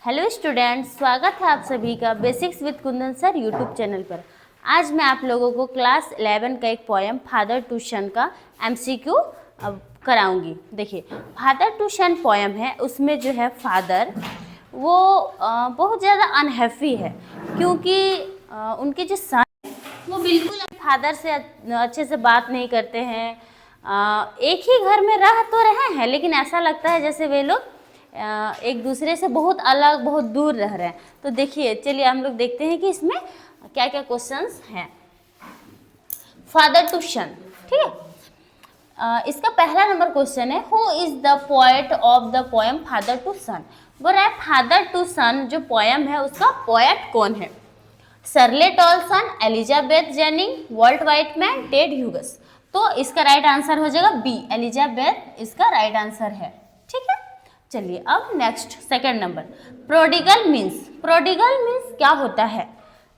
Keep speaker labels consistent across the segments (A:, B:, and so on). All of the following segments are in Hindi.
A: हेलो स्टूडेंट्स, स्वागत है आप सभी का basics with Kundan sir YouTube channel पर। आज मैं आप लोगों को क्लास 11 का एक पोएम फादर टू सन का एमसीक्यू कराऊंगी। देखिए, फादर टू सन पोएम है, उसमें जो है फादर वो बहुत ज़्यादा अनहैप्पी है क्योंकि उनके जो सन वो बिल्कुल फादर से अच्छे से बात नहीं करते हैं। एक ही घर में रह तो रहे हैं लेकिन ऐसा लगता है जैसे वे लोग एक दूसरे से बहुत अलग, बहुत दूर रह रहे हैं। तो देखिए, चलिए हम लोग देखते हैं कि इसमें क्या क्या क्वेश्चंस हैं। फादर टू सन, ठीक है। इसका पहला नंबर क्वेश्चन है, who is the poet of the poem father to son. बोल रहा है फादर टू सन जो पोएम है उसका पोएट कौन है। Shirley Toulson, Elizabeth Jenning, Walt Whitman, Ted Hughes. तो इसका राइट आंसर हो जाएगा बी, एलिजाबेथ इसका राइट आंसर है। ठीक है, चलिए अब next second number, prodigal means. Prodigal means क्या होता है।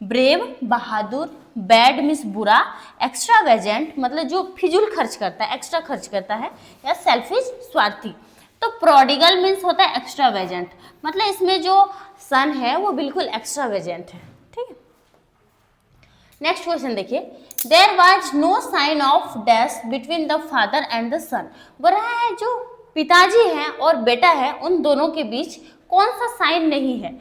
A: ब्रेव बहादुर, बैड मीन्स बुरा, एक्स्ट्रावेजेंट मतलब जो फिजूल खर्च करता है, एक्स्ट्रा खर्च करता है, या सेल्फिश स्वार्थी। तो प्रोडिगल मीन्स होता है एक्स्ट्रावेजेंट, मतलब इसमें जो सन है वो बिल्कुल एक्स्ट्रावेजेंट है। ठीक है, नेक्स्ट क्वेश्चन देखिए, there was no sign of death between the father and the son. बोल रहा है जो पिताजी हैं और बेटा है उन दोनों के बीच कौन सा साइन नहीं है।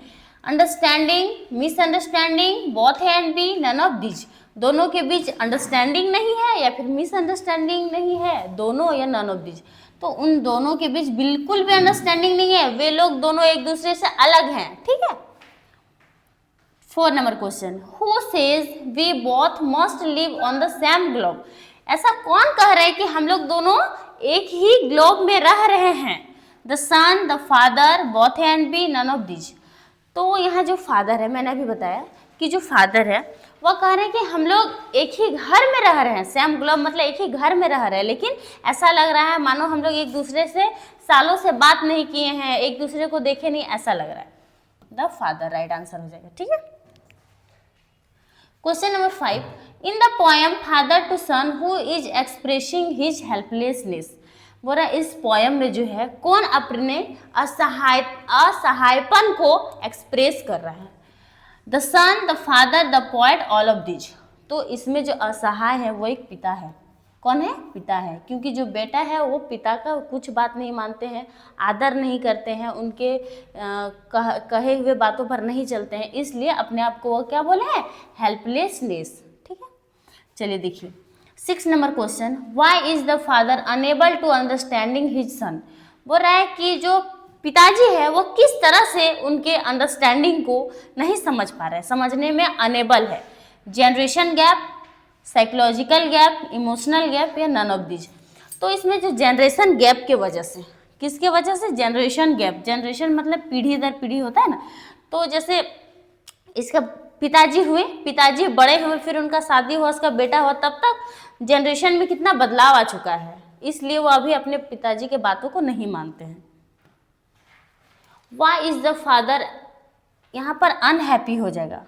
A: Understanding, misunderstanding, both A and B, none of these. दोनों के बीच अंडरस्टैंडिंग नहीं है या फिर मिसअंडरस्टैंडिंग नहीं है, दोनों या नन ऑफ दीज। तो उन दोनों के बीच बिल्कुल भी अंडरस्टैंडिंग नहीं है, वे लोग दोनों एक दूसरे से अलग हैं। ठीक है, 4 number question, who says we both must live on the same globe. ऐसा कौन कह रहा है कि हम लोग दोनों एक ही ग्लोब में रह रहे हैं। The son, the father, both and B, none of these. तो यहाँ जो फादर है, मैंने अभी बताया कि जो फादर है वह कह रहे हैं कि हम लोग एक ही घर में रह रहे हैं। सेम ग्लोब मतलब एक ही घर में रह रहे हैं, लेकिन ऐसा लग रहा है मानो हम लोग एक दूसरे से सालों से बात नहीं किए हैं, एक दूसरे को देखे नहीं, ऐसा लग रहा है। द फादर राइट आंसर हो जाएगा। ठीक है, question number 5, in the poem father to son who is expressing his helplessness. बोल रहा इस पोएम में जो है कौन अपने असहायपन को एक्सप्रेस कर रहा है। The son, the father, the poet, all of these. तो इसमें जो असहाय है वो एक पिता है। कौन है? पिता है, क्योंकि जो बेटा है वो पिता का कुछ बात नहीं मानते हैं, आदर नहीं करते हैं, उनके कहे हुए बातों पर नहीं चलते हैं, इसलिए अपने आप को वो क्या बोले हैं, हेल्पलेसनेस। ठीक है, चलिए देखिए 6 number question, why is the father unable to understanding his son. बोल रहा है कि जो पिताजी है वो किस तरह से उनके अंडरस्टैंडिंग को नहीं समझ पा रहे हैं, समझने में अनेबल है। Generation gap, psychological gap, emotional gap, या नन ऑफ दीज। तो इसमें जो जनरेशन गैप के वजह से, किसके वजह से, जनरेशन गैप। जनरेशन मतलब पीढ़ी दर पीढ़ी होता है ना। तो जैसे इसका पिताजी हुए, पिताजी बड़े हुए, फिर उनका शादी हुआ, उसका बेटा हुआ, तब तक जनरेशन में कितना बदलाव आ चुका है, इसलिए वो अभी अपने पिताजी के बातों को नहीं मानते हैं। व्हाई इज द फादर, यहाँ पर अनहैप्पी हो जाएगा।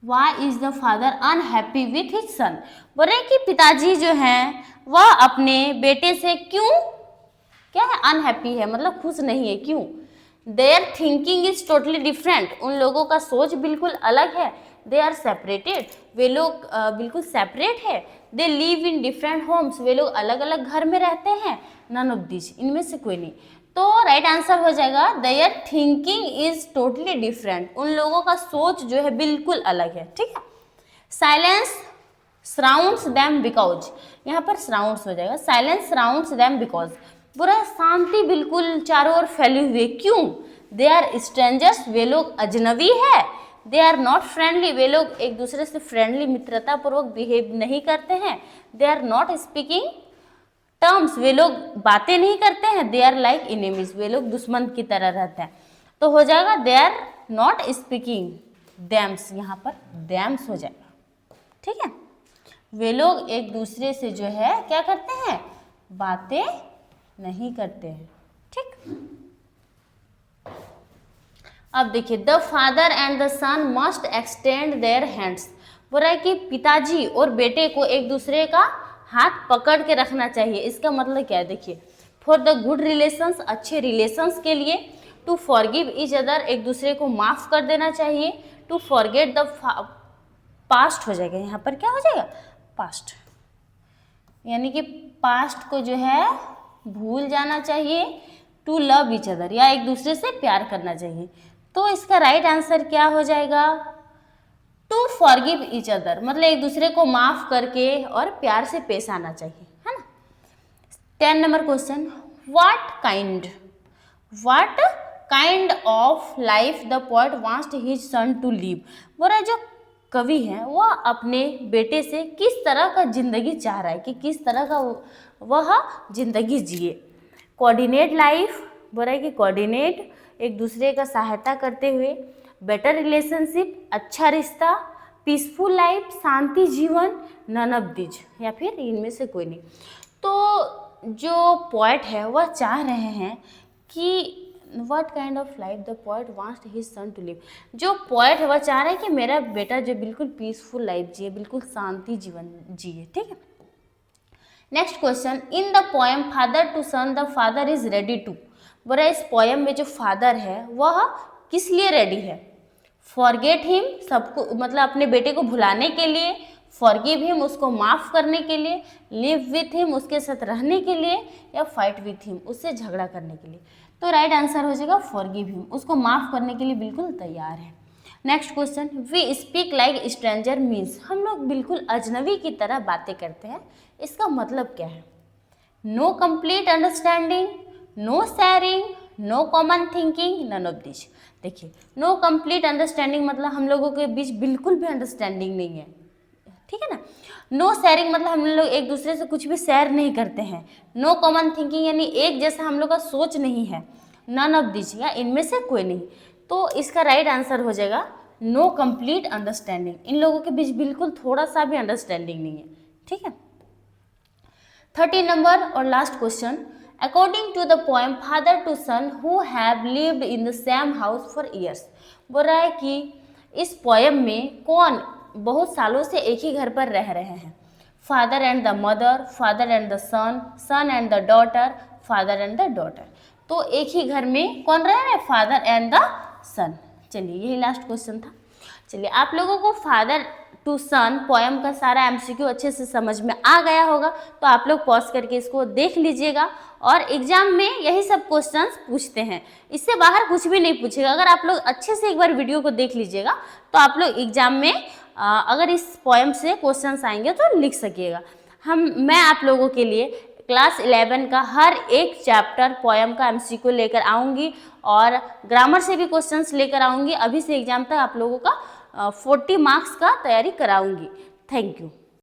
A: Why is the father unhappy with his son? बोल रहे कि पिताजी जो हैं वह अपने बेटे से क्यों क्या है, अनहैप्पी है, मतलब खुश नहीं है। क्यों? Their thinking is totally different. उन लोगों का सोच बिल्कुल अलग है। They are separated. वे लोग बिल्कुल सेपरेट है। They live in different homes. वे लोग अलग अलग घर में रहते हैं। None of these, इनमें से कोई नहीं। तो राइट आंसर हो जाएगा there thinking is totally different. उन लोगों का सोच जो है बिल्कुल अलग है। ठीक है, साइलेंस सराउंड्स देम बिकॉज, यहाँ पर सराउंड्स हो जाएगा, साइलेंस सराउंड्स देम बिकॉज। पूरा शांति बिल्कुल चारों ओर फैली हुई है। क्यों? दे आर स्ट्रेंजर्स, वे लोग अजनबी है। दे आर नॉट फ्रेंडली, वे लोग एक दूसरे से फ्रेंडली मित्रतापूर्वक बिहेव नहीं करते हैं। They are not speaking terms, वे लोग बातें नहीं करते हैं। दे आर लाइक एनिमीज, वे लोग दुश्मन की तरह रहते हैं। तो हो जाएगा they are not speaking terms, यहाँ पर दैम्स हो जाएगा। ठीक है, वे लोग एक दूसरे से जो है क्या करते हैं, बातें नहीं करते हैं। ठीक, अब देखिए the father and the son must extend their hands. बोल रहा है कि पिताजी और बेटे को एक दूसरे का हाथ पकड़ के रखना चाहिए। इसका मतलब क्या है, देखिए फॉर द गुड रिलेशंस, अच्छे रिलेशंस के लिए, टू फॉरगिव ईच अदर, एक दूसरे को माफ़ कर देना चाहिए। टू फॉरगेट द पास्ट हो जाएगा, यहाँ पर क्या हो जाएगा, पास्ट, यानी कि पास्ट को जो है भूल जाना चाहिए। टू लव ईच अदर, या एक दूसरे से प्यार करना चाहिए। तो इसका राइट आंसर क्या हो जाएगा, टू फॉरगिव ईच अदर, मतलब एक दूसरे को माफ़ करके और प्यार से पेश आना चाहिए, है ना। 10 number question, what kind of life the poet wants his son to leave. बोला जो कवि है वह अपने बेटे से किस तरह का जिंदगी चाह रहा है, कि किस तरह का वह जिंदगी जिए। कोऑर्डिनेट लाइफ, बोला है कि कोऑर्डिनेट, एक दूसरे का सहायता करते हुए। बेटर रिलेशनशिप, अच्छा रिश्ता। पीसफुल लाइफ, शांति जीवन। नन ऑफ दीज, या फिर इनमें से कोई नहीं। तो जो पोएट है वह चाह रहे हैं कि what kind of life the poet wants his son to live, जो पोएट है वह चाह रहे हैं कि मेरा बेटा जो बिल्कुल पीसफुल लाइफ जिए, बिल्कुल शांति जीवन जिए, ठीक है। Next question, in the poem father to son the father is ready to. बोला इस पोएम में जो फादर है वह किस लिए रेडी है, फॉरगेट हिम, सबको मतलब अपने बेटे को भुलाने के लिए। फॉरगिव हिम, उसको माफ़ करने के लिए। लिव विथ हिम, उसके साथ रहने के लिए। या फाइट विथ हिम, उससे झगड़ा करने के लिए। तो राइट आंसर हो जाएगा फॉरगिव हिम, उसको माफ़ करने के लिए बिल्कुल तैयार है। Next question, we speak like stranger means, हम लोग बिल्कुल अजनबी की तरह बातें करते हैं, इसका मतलब क्या है। No complete understanding, no sharing, no common thinking, none of this. देखिए नो कंप्लीट अंडरस्टैंडिंग मतलब हम लोगों के बीच बिल्कुल भी अंडरस्टैंडिंग नहीं है, ठीक है ना। नो शेयरिंग मतलब हम लोग एक दूसरे से कुछ भी शेयर नहीं करते हैं। नो कॉमन थिंकिंग यानी एक जैसा हम लोग का सोच नहीं है। नन ऑफ दिस, या इनमें से कोई नहीं। तो इसका राइट आंसर हो जाएगा नो कंप्लीट अंडरस्टैंडिंग, इन लोगों के बीच बिल्कुल थोड़ा सा भी अंडरस्टैंडिंग नहीं है, ठीक है। 30 नंबर और last question, according to the poem father to son who have lived in the same house for years. बोल रहा है कि इस पोएम में कौन बहुत सालों से एक ही घर पर रह रहे हैं। Father and the mother, father and the son, son and the daughter, father and the daughter. तो एक ही घर में कौन रह रहे हैं, फादर एंड द सन। चलिए यही लास्ट क्वेश्चन था। चलिए आप लोगों को फादर टू सन पोएम का सारा एमसीक्यू अच्छे से समझ में आ गया होगा, तो आप लोग पॉज करके इसको देख लीजिएगा। और एग्जाम में यही सब क्वेश्चंस पूछते हैं, इससे बाहर कुछ भी नहीं पूछेगा। अगर आप लोग अच्छे से एक बार वीडियो को देख लीजिएगा तो आप लोग एग्जाम में अगर इस पोएम से क्वेश्चंस आएंगे तो लिख सकिएगा। मैं आप लोगों के लिए क्लास 11 का हर एक चैप्टर पोएम का एमसीक्यू लेकर आऊँगी और ग्रामर से भी क्वेश्चंस लेकर आऊँगी। अभी से एग्जाम तक आप लोगों का 40 मार्क्स का तैयारी कराऊँगी। Thank you.